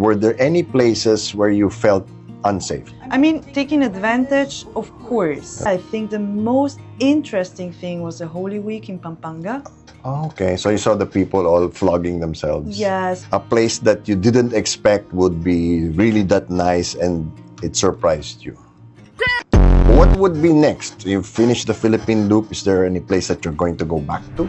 Were there any places where you felt unsafe? I mean, taking advantage, of course. I think the most interesting thing was the Holy Week in Pampanga. Oh, okay, so you saw the people all flogging themselves. Yes. A place that you didn't expect would be really that nice, and it surprised you. What would be next? You've finished the Philippine Loop. Is there any place that you're going to go back to?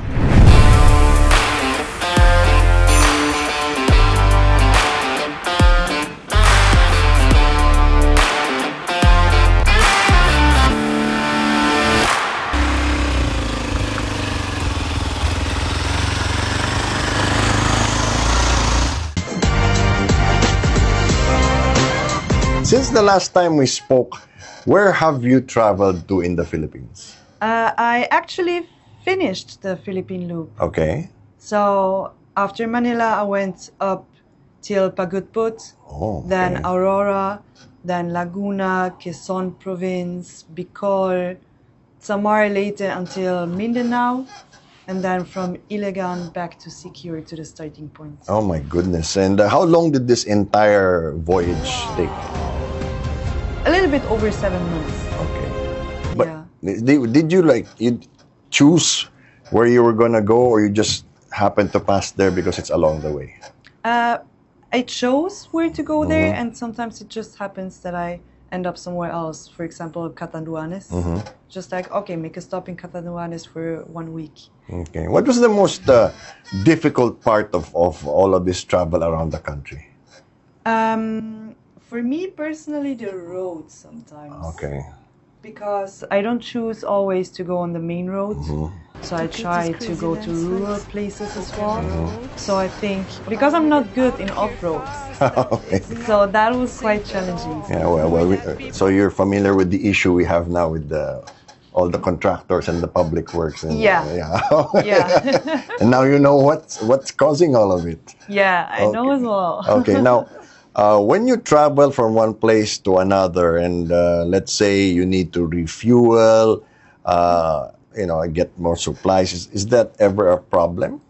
Since the last time we spoke, where have you traveled to in the Philippines? I actually finished the Philippine Loop. Okay. So after Manila, I went up till Pagutput, Oh, then okay. Aurora, then Laguna, Quezon Province, Bicol, Samar later until Mindanao, and then from Iligan back to Secure to the starting point. Oh my goodness. And how long did this entire voyage take? A little bit over 7 months. Okay. But Yeah. did you choose where you were gonna go, or you just happened to pass there because it's along the way? I chose where to go there, and sometimes it just happens that I end up somewhere else. For example, Catanduanes. Just like, okay, make a stop in Catanduanes for 1 week. Okay. What was the most difficult part of all of this travel around the country? For me personally, the roads sometimes. Okay. Because I don't choose always to go on the main roads. So I try to go to rural places as well. So I think, because I'm not good in off-roads, Okay. so that was quite challenging. Yeah, so you're familiar with the issue we have now with all the contractors and the public works. And, Yeah. Yeah. And now you know what's causing all of it. Yeah, I know as well. Okay, now, when you travel from one place to another, and let's say you need to refuel, get more supplies, is that ever a problem?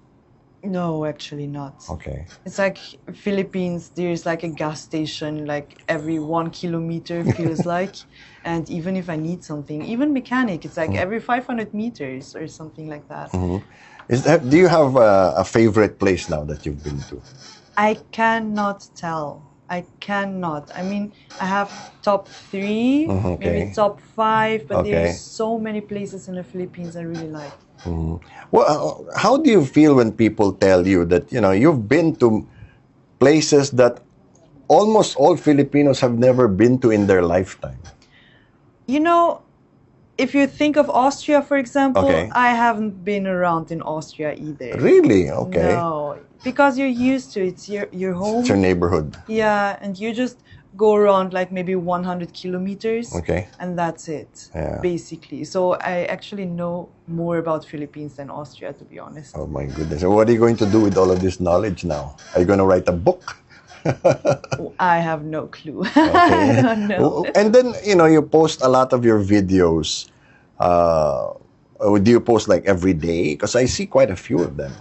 No, actually not. Okay. It's like Philippines, there's like a gas station like every 1 kilometer feels like. And even if I need something, even mechanic, it's like every 500 meters or something like that. Do you have a favorite place now that you've been to? I cannot tell. I cannot. I mean, I have top 3, maybe top 5, but there's so many places in the Philippines I really like. Well, how do you feel when people tell you that, you've been to places that almost all Filipinos have never been to in their lifetime? If you think of Austria, for example, Okay. I haven't been around in Austria either. Really? Okay. No, because you're used to it. It's your home. It's your neighborhood. Yeah, and you just go around like maybe 100 kilometers. Okay. And that's it, Yeah. basically. So I actually know more about Philippines than Austria, to be honest. Oh my goodness. So what are you going to do with all of this knowledge now? Are you going to write a book? I have no clue. Okay. I don't know. And then, you post a lot of your videos. Do you post like every day? Because I see quite a few of them.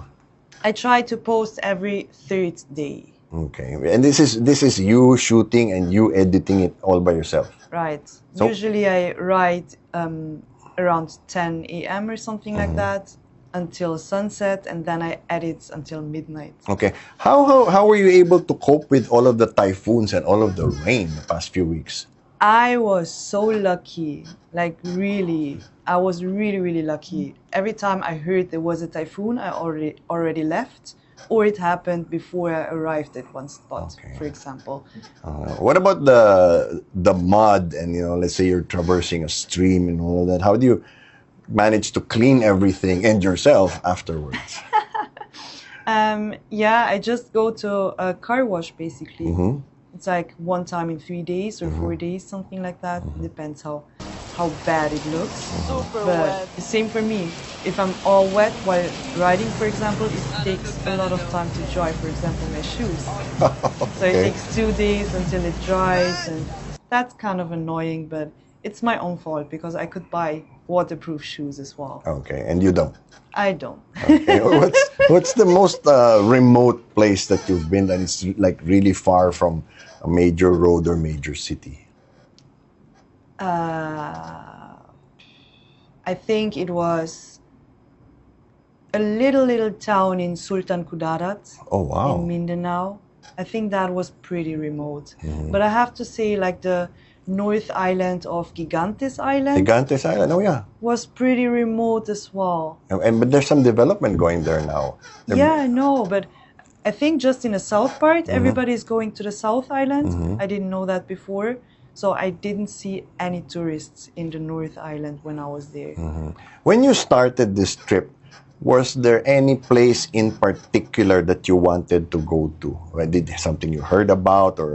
I try to post every 3rd day. Okay. And this is you shooting and you editing it all by yourself. Right. So- Usually I write around 10 a.m. or something like that until sunset, and then I edit until midnight. Okay. How were you able to cope with all of the typhoons and all of the rain the past few weeks? I was so lucky, like really, I was really, really lucky. Every time I heard there was a typhoon, I already left, or it happened before I arrived at one spot, Okay. for example. What about the mud and, let's say you're traversing a stream and all of that. How do you manage to clean everything and yourself afterwards? Yeah, I just go to a car wash, basically. It's like 1 time in 3 days or 4 days, something like that. Depends how bad it looks. Super But wet. the same for me. If I'm all wet while riding, for example, it takes a lot of time to dry, for example, my shoes. So it Okay. takes 2 days until it dries, and that's kind of annoying, but it's my own fault because I could buy waterproof shoes as well. Okay, and you don't. I don't. Okay. What's the most remote place that you've been and it's like really far from a major road or major city? I think it was a little town in Sultan Kudarat Oh wow. in Mindanao. I think that was pretty remote. But I have to say, like the North Island of Gigantes Island Gigantes Island. Oh yeah. was pretty remote as well. But there's some development going there now. Yeah, I know, but I think just in the south part, everybody is going to the South Island. I didn't know that before. So I didn't see any tourists in the North Island when I was there. When you started this trip, was there any place in particular that you wanted to go to? Did something you heard about, or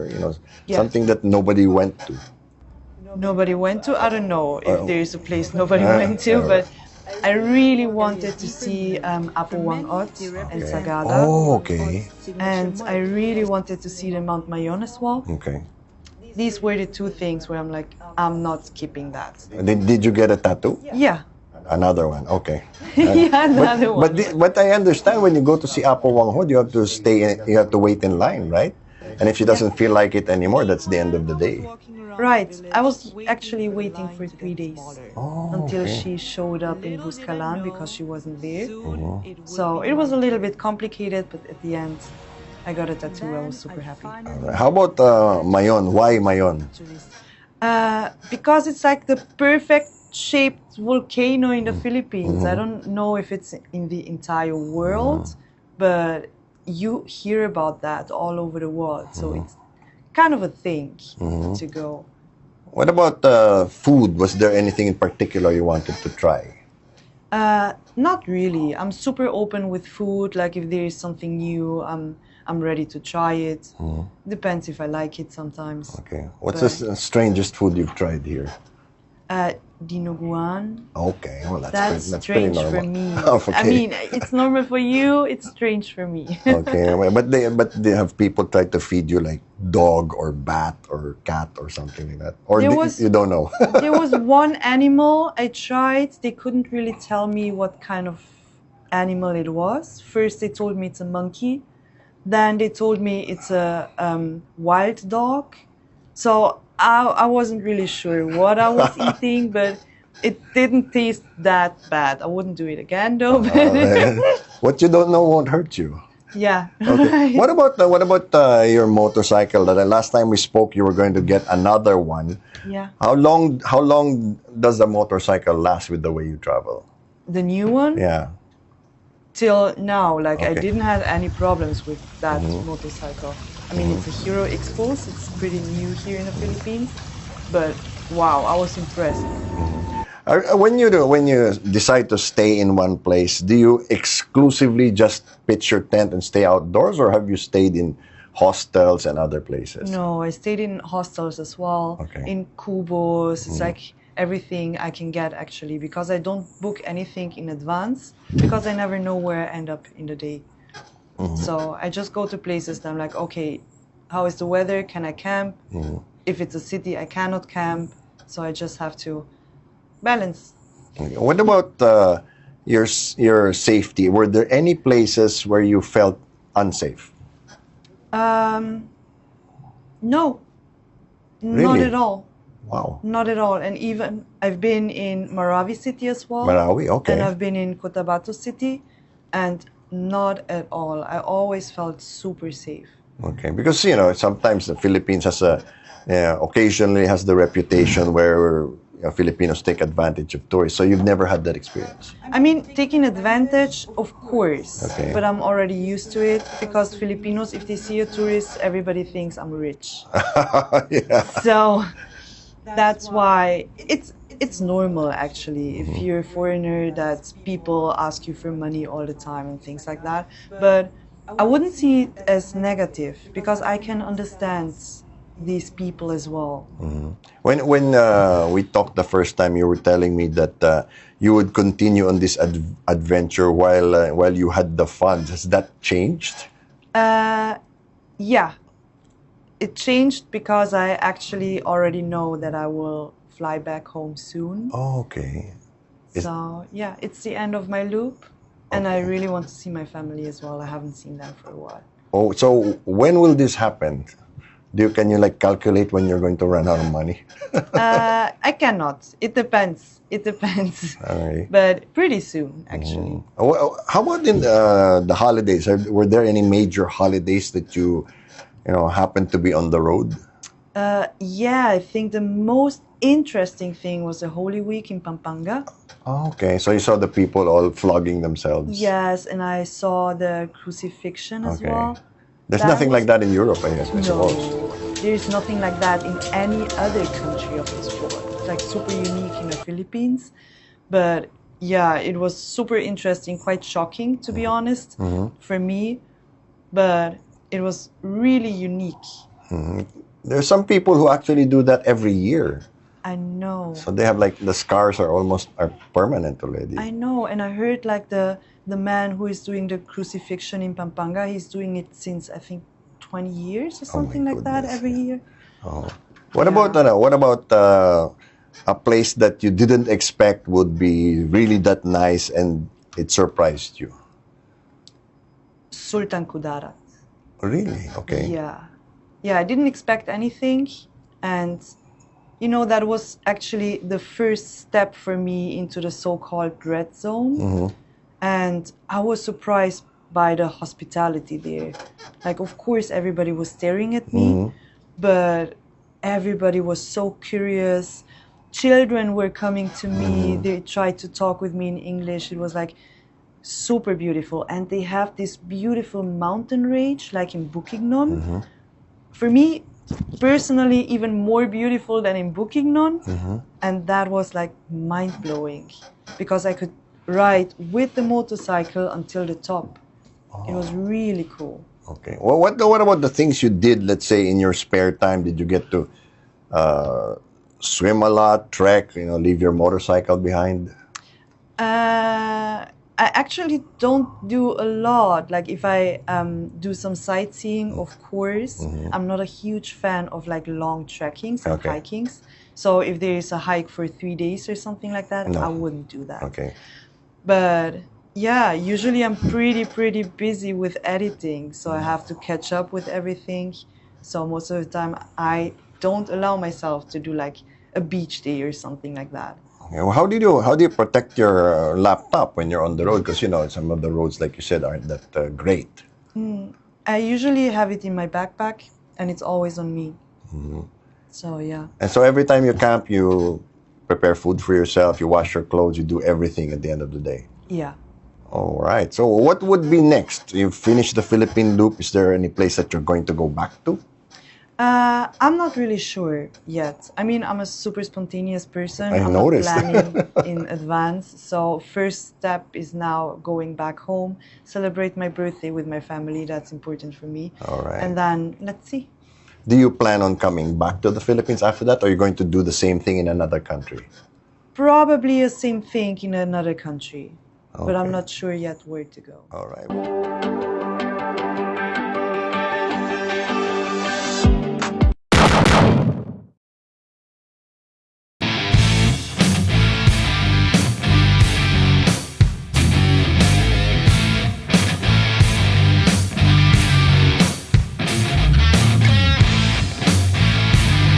Yeah. something that nobody went to? Nobody went to? I don't know if there is a place nobody went to, but I really wanted to see Apo Wangot and Sagada. Oh, okay. And I really wanted to see the Mount Mayon as well. Okay. These were the two things where I'm like, I'm not skipping that. Did you get a tattoo? Yeah. Another one. Okay. Yeah, another one. But I understand when you go to see Apo Wanghod, you have to you have to wait in line, right? And if she doesn't feel like it anymore, that's the end of the day. Right. I was actually waiting for 3 days until okay. she showed up in Buscalan because she wasn't there. So it was a little bit complicated, but at the end, I got a tattoo. I was super happy. How about Mayon? Why Mayon? Because it's like the perfect shaped volcano in the Philippines. I don't know if it's in the entire world, but you hear about that all over the world. So it's kind of a thing to go. What about food? Was there anything in particular you wanted to try? Not really. I'm super open with food. Like if there is something new, I'm ready to try it. Depends if I like it sometimes. Okay. What's the strangest food you've tried here? Dinuguan. Okay. Well, that's pretty strange normal. for me. Okay. I mean, it's normal for you. It's strange for me. Okay. But they have people try to feed you like dog or bat or cat or something like that. Or you don't know. There was one animal I tried. They couldn't really tell me what kind of animal it was. First, they told me it's a monkey. Then they told me it's a wild dog. So I wasn't really sure what I was eating, but it didn't taste that bad. I wouldn't do it again, though. What you don't know won't hurt you. Yeah. Okay. What about your motorcycle? That last time we spoke, you were going to get another one. Yeah. How long does the motorcycle last with the way you travel? The new one? Yeah. Till now, like I Okay. didn't have any problems with that motorcycle. I mean, it's a Hero Xpulse. It's pretty new here in the Philippines, but wow, I was impressed. When you decide to stay in one place, do you exclusively just pitch your tent and stay outdoors, or have you stayed in hostels and other places? No, I stayed in hostels as well, Okay. in Kubos. It's like everything I can get actually, because I don't book anything in advance because I never know where I end up in the day. So I just go to places that I'm like, okay, how is the weather? Can I camp? If it's a city, I cannot camp. So I just have to balance. What about your safety? Were there any places where you felt unsafe? No, not Really? at all. Wow. Not at all. And even I've been in Marawi City as well. Marawi, okay. And I've been in Cotabato City, and not at all. I always felt super safe. Okay, because sometimes the Philippines occasionally has the reputation where Filipinos take advantage of tourists. So you've never had that experience. I mean, taking advantage, of course, Okay. but I'm already used to it because Filipinos, if they see a tourist, everybody thinks I'm rich. Yeah. So that's why it's normal actually if you're a foreigner that people ask you for money all the time and things like that. But I wouldn't see it as negative because I can understand these people as well. When we talked the first time, you were telling me that you would continue on this adventure while you had the funds. Has that changed? Yeah, it changed because I actually already know that I will fly back home soon. Oh, okay. So yeah, it's the end of my loop, and I really want to see my family as well. I haven't seen them for a while. Oh, so when will this happen? Can you like calculate when you're going to run out of money? I cannot. It depends. It depends. Okay. But pretty soon, actually. How about in the holidays? Were there any major holidays that you happened to be on the road? Yeah, I think the most interesting thing was the Holy Week in Pampanga. Oh, okay, so you saw the people all flogging themselves. Yes, and I saw the crucifixion as Okay. well. There's That nothing was- like that in Europe, I guess, I No, suppose. there's nothing like that in any other country of the sport. It's like super unique in the Philippines. But yeah, it was super interesting, quite shocking to be honest for me. But it was really unique. There's some people who actually do that every year. I know. So they have like the scars are permanent already. I know, and I heard like the man who is doing the crucifixion in Pampanga, he's doing it since I think 20 years or something like that goodness, every year. What about a place that you didn't expect would be really that nice and it surprised you? Sultan Kudarat. Really? Okay. Yeah. Yeah, I didn't expect anything, and that was actually the first step for me into the so-called red zone. And I was surprised by the hospitality there. Like, of course, everybody was staring at me, but everybody was so curious. Children were coming to me. They tried to talk with me in English. It was like super beautiful. And they have this beautiful mountain range, like in Bukidnon. For me, personally, even more beautiful than in Bukidnon. And that was like mind-blowing because I could ride with the motorcycle until the top. It was really cool. Okay. Well, what about the things you did, let's say, in your spare time? Did you get to swim a lot, trek, leave your motorcycle behind? I actually don't do a lot. Like if I do some sightseeing, of course. I'm not a huge fan of like long trekkings and hikings. So if there is a hike for 3 days or something like that, I wouldn't do that. Okay. But yeah, usually I'm pretty busy with editing, so I have to catch up with everything. So most of the time I don't allow myself to do like a beach day or something like that. Okay. Well, how do you protect your laptop when you're on the road? Because some of the roads, like you said, aren't that great. I usually have it in my backpack, and it's always on me. So yeah. And so every time you camp, you prepare food for yourself, you wash your clothes, you do everything at the end of the day. Yeah. All right. So what would be next? You finish the Philippine Loop. Is there any place that you're going to go back to? I'm not really sure yet. I mean, I'm a super spontaneous person. I I'm noticed. not planning in advance. So first step is now going back home, celebrate my birthday with my family. That's important for me. All right. And then let's see. Do you plan on coming back to the Philippines after that, or are you going to do the same thing in another country? Probably the same thing in another country. But I'm Okay. not sure yet where to go. All right.